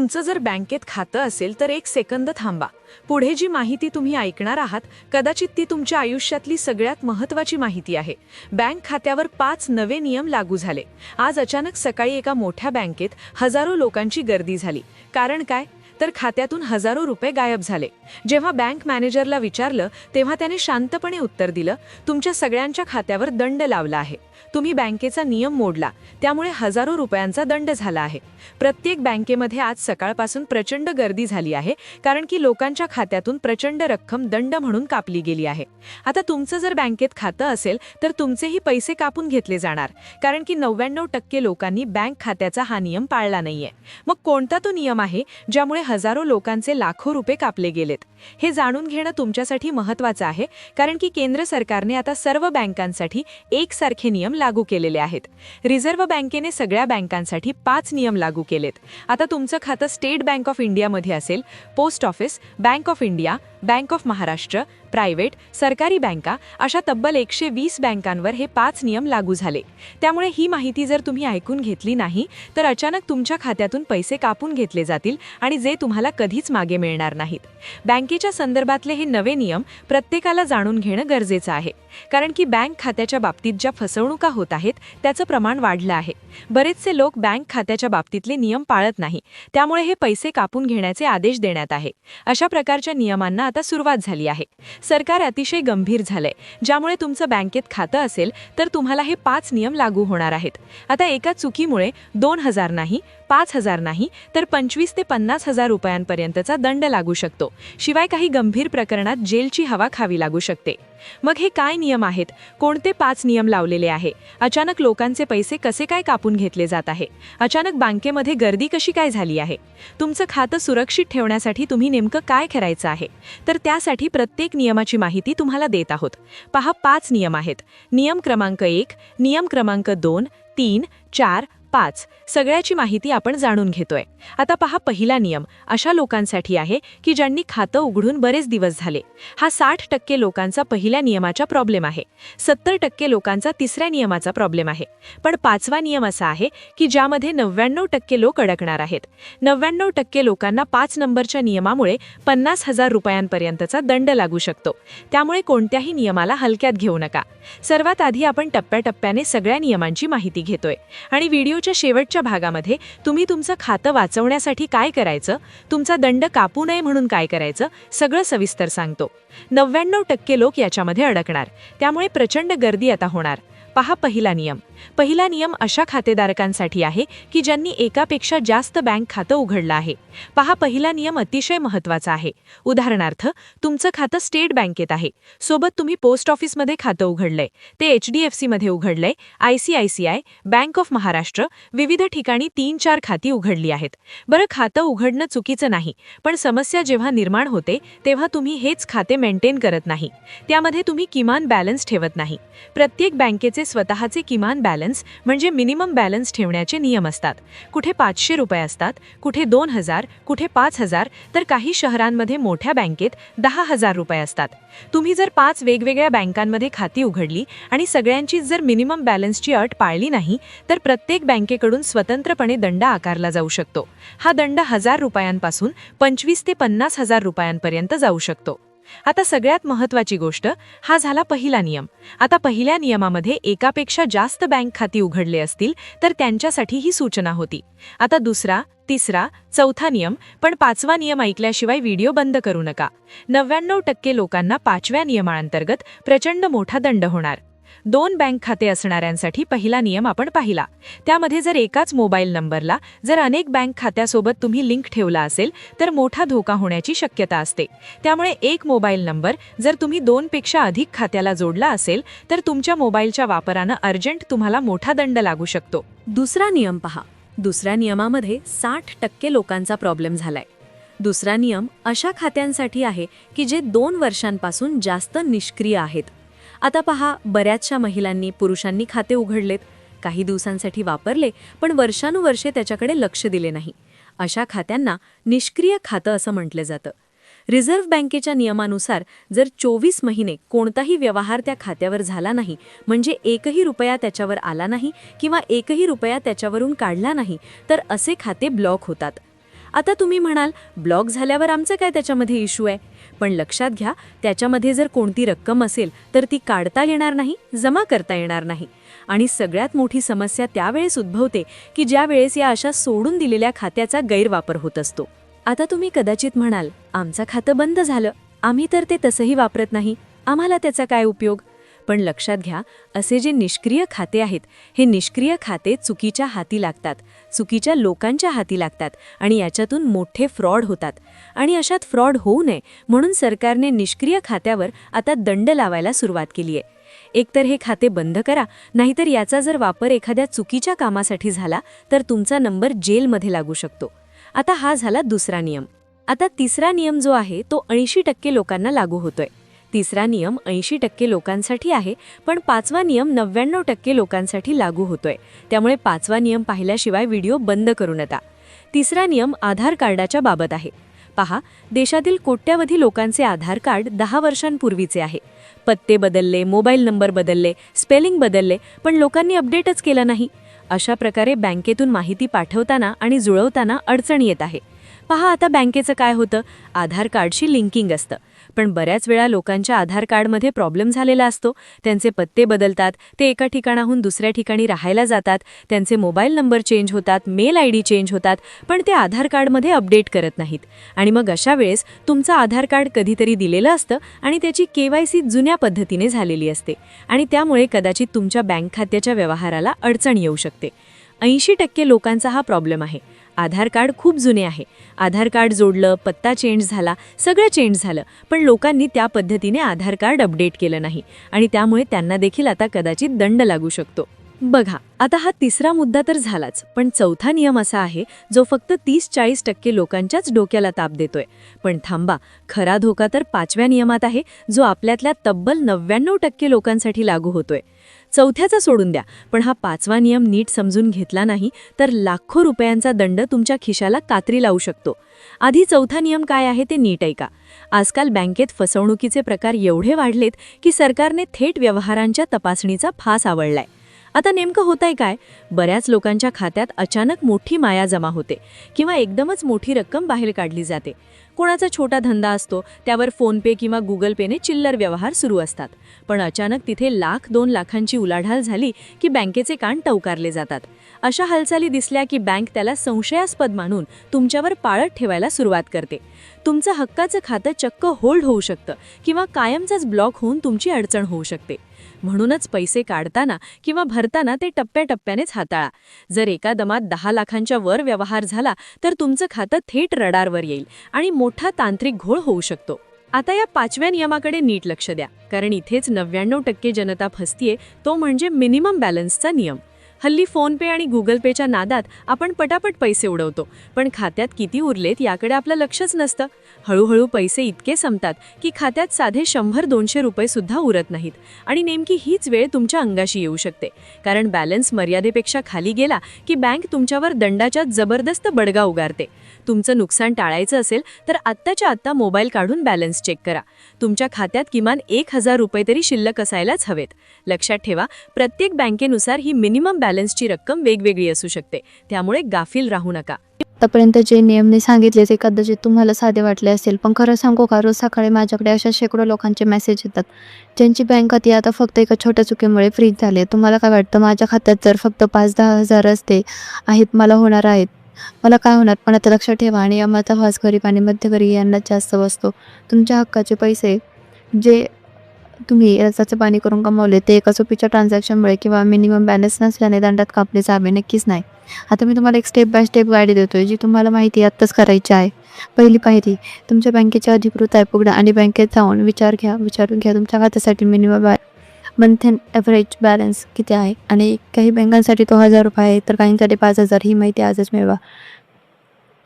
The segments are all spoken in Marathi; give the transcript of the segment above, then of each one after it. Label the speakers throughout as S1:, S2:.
S1: तुमचं जर बँकेत खातं असेल तर एक सेकंद थांबा. पुढे जी माहिती तुम्ही ऐकणार आहात कदाचित ती तुमच्या आयुष्यातली सगळ्यात महत्त्वाची माहिती आहे. बँक खात्यावर 5 नवे नियम लागू झाले. आज अचानक सकाळी एका मोठ्या बँकेत हजारो लोकांची गर्दी झाली. कारण काय? तर खात्यातून हजारो रुपये गायब झाले. जेव्हा बँक मॅनेजरला विचारलं तेव्हा त्याने शांतपणे उत्तर दिलं, तुमच्या सगळ्यांच्या खात्यावर दंड लावला आहे. तुम्ही बँकेचा नियम मोडला, त्यामुळे हजारो रुपयांचा दंड झाला आहे. प्रत्येक बँकेमध्ये आज सकाळपासून प्रचंड गर्दी झाली आहे, कारण की लोकांच्या खात्यातून प्रचंड रक्कम दंड म्हणून कापली गेली आहे. आता तुमचं जर बँकेत खातं असेल तर तुमचेही पैसे कापून घेतले जाणार, कारण की 99% लोकांनी बँक खात्याचा हा नियम पाळला नाहीये. मग कोणता तो नियम आहे ज्यामुळे हजारो लोकांचे लाखो रुपये कापले गेलेत? हे जाणून घेणं तुमच्यासाठी महत्त्वाचं आहे, कारण की केंद्र सरकारने आता सर्व बँकांसाठी एकसारखे नियम लागू केलेले आहेत. रिझर्व्ह बँकेने सगळ्या बँकांसाठी 5 नियम लागू केलेत. आता तुमचं खातं स्टेट बँक ऑफ इंडियामध्ये असेल, post office, bank of India, bank of Maharashtra, private, सरकारी बँका अशा तब्बल 120 बँकांवर हे 5 नियम लागू झाले. त्यामुळे ही माहिती जर तुम्ही ऐकून घेतली नाही तर अचानक तुमच्या खात्यातून पैसे कापून घेतले जातील आणि जे तुम्हाला कधीच मागे मिळणार नाहीत. बँकेच्या संदर्भातले हे नवे नियम प्रत्येकाला जाणून घेणं गरजेचं आहे, कारण की बँक खात्याच्या बाबतीत ज्या फसवणुका होत आहेत त्याचं प्रमाण वाढलं आहे. बरेचसे लोक बँक खात्याच्या बाबतीतले नियम पाळत नाही, त्यामुळे हे पैसे कापून घेण्याचे आदेश देण्यात आहे. अशा प्रकारच्या नियमांना आता सुरुवात झाली आहे. सरकार अतिशय गंभीर झालंय, ज्यामुळे तुमचं बँकेत खातं असेल तर तुम्हाला हे 5 नियम लागू होणार आहेत. आता एका चुकीमुळे 2,000 नाही, 5,000 नाही तर 25 ते 50,000 रुपयांपर्यंतचा दंड लागू शकतो. शिवाय काही गंभीर प्रकरणात जेलची हवा खावी लागू शकते. मग हे काय नियम आहेत? कोणते 5 नियम लावलेले आहे? अचानक लोकांचे पैसे कसे काय कापून घेतले जात आहे? अचानक बँकेमध्ये गर्दी कशी काय झाली आहे? तुमचं खातं सुरक्षित ठेवण्यासाठी तुम्ही नेमकं काय करायचं आहे? तर त्यासाठी प्रत्येक नियमाची माहिती तुम्हाला देत आहोत. पहा, 5 नियम आहेत. नियम क्रमांक 1, नियम क्रमांक 2, 3, 4, 5 सगळ्याची माहिती आपण जाणून घेतोय. आता पहा, पहिला नियम अशा लोकांसाठी आहे की ज्यांनी खातं उघडून बरेच दिवस झाले. हा 60% लोकांचा पहिल्या नियमाचा प्रॉब्लेम आहे. 70% लोकांचा तिसऱ्या नियमाचा प्रॉब्लेम आहे. पण 5वा नियम असा आहे की ज्यामध्ये 99% लोक अडकणार आहेत. 99% लोकांना 5 नंबरच्या नियमामुळे 50,000 रुपयांपर्यंतचा दंड लागू शकतो. त्यामुळे कोणत्याही नियमाला हलक्यात घेऊ नका. सर्वात आधी आपण टप्प्याटप्प्याने सगळ्या नियमांची माहिती घेतोय आणि व्हिडिओच्या शेवटच्या भागामध्ये तुम्ही तुमचं खातं वाचवण्यासाठी काय करायचं, तुमचा दंड कापू नये म्हणून काय करायचं, सगळं सविस्तर सांगतो. 99% लोक याच्यामध्ये अडकणार, त्यामुळे प्रचंड गर्दी आता होणार. पहा, पहिला नियम अशा खातेधारकांसाठी आहे की ज्यांनी एकापेक्षा जास्त बँक खातं उघडलं आहे. पहा, पहिला नियम अतिशय महत्त्वाचा आहे. उदाहरणार्थ, तुमचं खातं स्टेट बँकेत आहे, सोबत तुम्ही पोस्ट ऑफिसमध्ये खातं उघडलंय, ते HDFC मध्ये उघडलंय, ICICI, बँक ऑफ महाराष्ट्र, विविध ठिकाणी 3-4 खाती उघडली आहेत. बरं, खातं उघडणं चुकीचं नाही, पण समस्या जेव्हा निर्माण होते तेव्हा तुम्ही हेच खाते मेंटेन करत नाही. त्यामध्ये तुम्ही किमान बॅलन्स ठेवत नाही. प्रत्येक बँकेचे स्वतःचे किमान बॅलन्स म्हणजे मिनिमम बॅलन्स ठेवण्याचे नियम असतात. कुठे 500 रुपये असतात, कुठे 2,000, कुठे 5,000, तर काही शहरांमध्ये मोठ्या बँकेत 10,000 रुपये असतात. तुम्ही जर 5 वेगवेगळ्या बँकांमध्ये खाती उघडली आणि सगळ्यांचीच जर मिनिमम बॅलन्सची अट पाळली नाही तर प्रत्येक बँकेकडून स्वतंत्रपणे दंड आकारला जाऊ शकतो. हा दंड 1,000 रुपयांपासून 25 ते 50,000 रुपयांपर्यंत जाऊ शकतो. आता सगळ्यात महत्त्वाची गोष्ट, हा झाला पहिला नियम. आता पहिल्या नियमामध्ये एकापेक्षा जास्त बँक खाती उघडले असतील तर त्यांच्यासाठी ही सूचना होती. आता दुसरा, तिसरा, चौथा नियम, पण 5वा नियम ऐकल्याशिवाय व्हिडिओ बंद करू नका. 99% लोकांना 5व्या नियमांतर्गत प्रचंड मोठा दंड होणार. 2 बँक खाते असणाऱ्यांसाठी पहिला नियम आपण पाहिला. त्यामध्ये जर एकाच मोबाईल नंबरला जर अनेक बँक खात्यासोबत तुम्ही लिंक ठेवला असेल तर मोठा धोका होण्याची शक्यता असते. त्यामुळे एक मोबाईल नंबर जर तुम्ही 2 पेक्षा अधिक खात्याला जोडला असेल तर तुमच्या मोबाईलच्या वापरानं अर्जंट तुम्हाला मोठा दंड लागू शकतो. दुसरा नियम पहा. दुसऱ्या नियमामध्ये 60% लोकांचा प्रॉब्लेम झालाय. दुसरा नियम अशा खात्यांसाठी आहे की जे 2 वर्षांपासून जास्त निष्क्रिय आहेत. आता पहा, बऱ्याचशा महिलांनी, पुरुषांनी खाते उघडलेत, काही दिवसांसाठी वापरले, पण वर्षानुवर्षे त्याच्याकडे लक्ष दिले नाही. अशा खात्यांना निष्क्रिय खातं असं म्हटलं जातं. रिझर्व्ह बँकेच्या नियमानुसार जर 24 महिने कोणताही व्यवहार त्या खात्यावर झाला नाही, म्हणजे 1ही रुपया त्याच्यावर आला नाही किंवा 1ही रुपया त्याच्यावरून काढला नाही, तर असे खाते ब्लॉक होतात. आता तुम्ही म्हणाल, ब्लॉक झाल्यावर आमचं काय त्याच्यामध्ये इश्यू आहे? पण लक्षात घ्या, त्याच्यामध्ये जर कोणती रक्कम असेल तर ती काढता येणार नाही, जमा करता येणार नाही. आणि सगळ्यात मोठी समस्या त्यावेळेस उद्भवते की ज्या वेळेस या अशा सोडून दिलेल्या खात्याचा गैरवापर होत असतो. आता तुम्ही कदाचित म्हणाल, आमचं खातं बंद झालं, आम्ही तर ते तसंही वापरत नाही, आम्हाला त्याचा काय उपयोग? पण लक्षात घ्या, असे जे निष्क्रिय खाते आहेत, हे निष्क्रिय खाते चुकीच्या हाती लागतात, चुकीच्या लोकांच्या हाती लागतात आणि याच्यातून मोठे फ्रॉड होतात. आणि अशात फ्रॉड होऊ नये म्हणून सरकारने निष्क्रिय खात्यावर आता दंड लावायला सुरुवात केली आहे. एकतर हे खाते बंद करा, नाहीतर याचा जर वापर एखाद्या चुकीच्या कामासाठी झाला तर तुमचा नंबर जेलमध्ये लागू शकतो. आता हा झाला दुसरा नियम. आता तिसरा नियम जो आहे तो 80% लोकांना लागू होतोय. तिसरा नियम 80% लोकांसाठी आहे, पण पाचवा नियम 99% लोकांसाठी लागू होतोय. त्यामुळे पाचवा नियम पाहिल्याशिवाय व्हिडिओ बंद करू नका. तिसरा नियम आधार कार्डाच्या बाबत आहे. पहा, देशातील कोट्यावधी लोकांचे आधार कार्ड 10 वर्षांपूर्वीचे आहे. पत्ते बदलले, मोबाईल नंबर बदलले, स्पेलिंग बदलले, पण लोकांनी अपडेटच केलं नाही. अशा प्रकारे बँकेतून माहिती पाठवताना आणि जुळवताना अडचण येत आहे. पहा, आता बँकेचं काय होतं, आधार कार्डशी लिंकिंग असतं, पण बऱ्याच वेळा लोकांच्या आधार कार्डमध्ये प्रॉब्लेम झालेला असतो. त्यांचे पत्ते बदलतात, ते एका ठिकाणाहून दुसऱ्या ठिकाणी राहायला जातात, त्यांचे मोबाईल नंबर चेंज होतात, मेल ID चेंज होतात, पण ते आधार कार्डमध्ये अपडेट करत नाहीत. आणि मग अशा वेळेस तुमचं आधार कार्ड कधीतरी दिलेलं असतं आणि त्याची KYC जुन्या पद्धतीने झालेली असते आणि त्यामुळे कदाचित तुमच्या बँक खात्याच्या व्यवहाराला अडचण येऊ शकते. 80% लोकांचा हा प्रॉब्लेम आहे. आधार कार्ड खूप जुने आहे, आधार कार्ड जोडलं, पत्ता चेंज झाला, सगळं चेंज झालं, पण लोकांनी त्या पद्धतीने आधार कार्ड अपडेट केलं नाही आणि त्यामुळे त्यांना देखील आता कदाचित दंड लागू शकतो. बघा, आता हा तिसरा मुद्दा तर झालाच, पण चौथा नियम असा आहे जो फक्त 30-40% लोकांच्याच डोक्याला ताप देतोय. पण थांबा, खरा धोका तर पाचव्या नियमात आहे, जो आपल्यातल्या तब्बल 99% लोकांसाठी लागू होतोय. चौथ्याचा सोडून द्या, पण हा पाचवा नियम नीट समजून घेतला नाही तर लाखो रुपयांचा दंड तुमच्या खिशाला कात्री लावू शकतो. आधी चौथा नियम काय आहे ते नीट ऐका. आजकाल बँकेत फसवणुकीचे प्रकार एवढे वाढलेत की सरकारने थेट व्यवहारांच्या तपासणीचा फास आवळलाय. आता नेमकं होतंय काय, बऱ्याच लोकांच्या खात्यात अचानक मोठी माया जमा होते किंवा एकदमच मोठी रक्कम बाहेर काढली जाते. कोणाचा छोटा धंदा असतो, त्यावर फोनपे किंवा गुगल पेने चिल्लर व्यवहार सुरू असतात, पण अचानक तिथे 1,00,000-2 लाखांची उलाढाल झाली की बँकेचे कान टवकारले जातात. अशा हालचाली दिसल्या की बँक त्याला संशयास्पद मानून तुमच्यावर पाळत ठेवायला सुरुवात करते. तुमचं हक्काचं खातं चक्क होल्ड होऊ शकतं किंवा कायमचाच ब्लॉक होऊन तुमची अडचण होऊ शकते. म्हणूनच पैसे काढताना किंवा भरताना ते टप्प्याटप्प्यानेच हाताळा. जर एका दमात 10 लाखांच्या वर व्यवहार झाला तर तुमचं खातं थेट रडारवर येईल आणि मोठा तांत्रिक घोळ होऊ शकतो. आता या पाचव्या नियमाकडे नीट लक्ष द्या, कारण इथेच 99% जनता फसतीये, तो म्हणजे मिनिमम बॅलन्सचा नियम. हल्ली फोनपे आणि गुगल पेच्या नादात आपण पटापट पैसे उडवतो, पण खात्यात किती उरलेत याकडे आपलं लक्षच नसतं. हळूहळू पैसे इतके संपतात की खात्यात साधे 100-200 रुपये सुद्धा उरत नाहीत आणि नेमकी हीच वेळ तुमच्या अंगाशी येऊ शकते, कारण बॅलन्स मर्यादेपेक्षा खाली गेला की बँक तुमच्यावर दंडाच्या जबरदस्त बडगा उगारते. तुमचं नुकसान टाळायचं असेल तर आत्ताच्या आत्ता मोबाईल काढून बॅलन्स चेक करा. तुमच्या खात्यात किमान 1,000 रुपये तरी शिल्लक असायलाच हवेत. लक्षात ठेवा, प्रत्येक बँकेनुसार ही मिनिमम बॅलन्सची रक्कम वेगवेगळी असू शकते, त्यामुळे गाफील राहू नका.
S2: आतापर्यंत जे नियमने सांगितले ते कदाचित तुम्हाला साधे वाटले असेल, पण खरं सांगू का, रोज सकाळी माझ्याकडे अशा शेकडो लोकांचे मेसेज येतात ज्यांची बँक खाती आता फक्त एका छोट्या चुकीमुळे फ्रीज झाले. तुम्हाला काय वाटतं, माझ्या खात्यात जर फक्त 5-10 हजार असते आहेत, मला होणार आहेत, मला काय होणार? पण आता लक्षात ठेवा, आणि आम्हाला फास गरीब आणि मध्यगरीब यांना जास्त बसतो. तुमच्या हक्काचे पैसे जे तुम्ही रसाचं पाणी करून कमावले ते एका चुकीच्या ट्रान्झॅक्शनमुळे किंवा मिनिमम बॅलन्स नसल्याने दंडात कापले जावे नक्कीच नाही. आता मी तुम्हाला एक स्टेप बाय स्टेप गाईड देतोय, जी तुम्हाला माहिती आत्ताच करायची आहे. पहिली पायरी, तुमच्या बँकेचे अधिकृत ॲप उघडा आणि बँकेत जाऊन विचारून घ्या तुमच्या खात्यासाठी minimum month end average balance किती आहे. आणि काही बँकांसाठी तो 1,000 रुपये आहे, तर काहींसाठी 5,000. ही माहिती आजच मिळवा.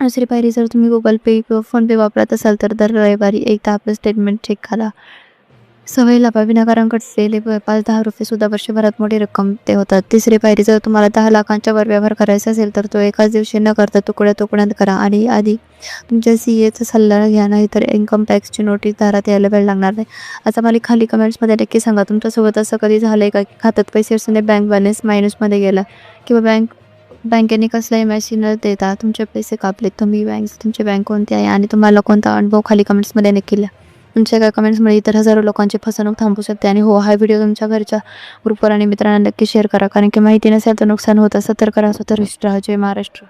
S2: दुसरी पायरी, जर तुम्ही गुगल पे किंवा फोनपे वापरत असाल तर दर रविवारी एकदा आपलं स्टेटमेंट चेक करा. सवय लावा, विनाकारण कटलेले 5-10 रुपये सुद्धा वर्षभरात मोठी रक्कम ते होतात. तिसरी पायरी, जर तुम्हाला 10 लाखांच्या वर व्यवहार करायचा असेल तर तो एकाच दिवशी न करता तुकड्यात करा आणि आधी तुमच्या CAचा सल्ला घ्या, नाही तर इन्कम टॅक्सची नोटीस दारात यायला वेळ लागणार नाही. आता मला खाली कमेंट्समध्ये नक्की सांगा, तुमच्यासोबत असं कधी झालं आहे का की खात्यात पैसे असताना बँक बॅलन्स मायनसमध्ये गेला किंवा बँक बँकेने कसलाही मेसेज न देता तुमचे पैसे कापले. तुमची बँक कोणती आहे आणि तुम्हाला कोणता अनुभव खाली कमेंट्समध्ये नक्की लिहा. तुमच्या एका कमेंट्समुळे इतर हजारो लोकांची फसवणूक थांबू शकते. आणि हो, हा व्हिडिओ तुमच्या घरच्या ग्रुपवर आणि मित्रांना नक्की शेअर करा, कारण की माहिती नसेल तर नुकसान होतं. सतर्क राहा, सुरक्षित राहा. जय महाराष्ट्र.